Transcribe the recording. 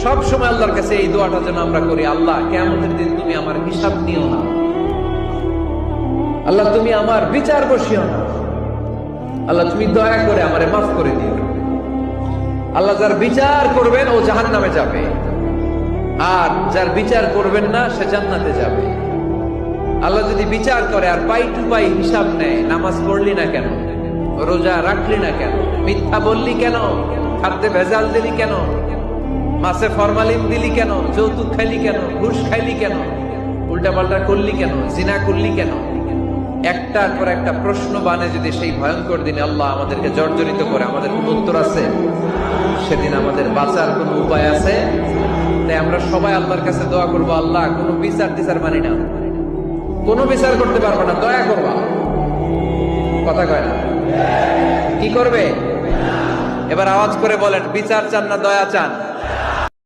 সব সময় আল্লাহর কাছে এই দোয়াটা যেন আমরা করি, আল্লাহ কিয়ামতের দিন তুমি আমার হিসাব নিও না, আল্লাহ তুমি আমার বিচার বসিও না, আল্লাহ তুমি দয়া করে আমারে মাফ করে দিও। আল্লাহ যার বিচার করবেন ও জাহান্নামে যাবে, আর যার বিচার করবেন না সে জান্নাতে যাবে। আল্লাহ যদি বিচার করে আর পাই টু পাই হিসাব নেয়, নামাজ পড়লি না কেন, রোজা রাখলি না কেন, মিথ্যা বললি কেন, খাদ্যে ভেজাল দিলি কেন, মাছে ফরমালিন দিলি কেন, যৌতুক খাইলি কেন, ঘুষ খাইলি কেন, উল্টাপাল্টা করলি কেন, জিনা করলি কেন, একটার পর একটা প্রশ্ন বানে যদি সেই ভয়ঙ্কর দিনে আল্লাহ আমাদেরকে জর্জরিত করে, আমাদের কোন উত্তর আছে? সেদিন আমাদের বাঁচার কোন উপায় আছে? তাই আমরা সবাই আল্লাহর কাছে দোয়া করবো, আল্লাহ কোনো বিচার টিচার মানি না, কোনো বিচার করতে পারবো না, দয়া করবা। কথা কয় না? কি করবে? এবার আওয়াজ করে বলেন, বিচার চান না দয়া চান?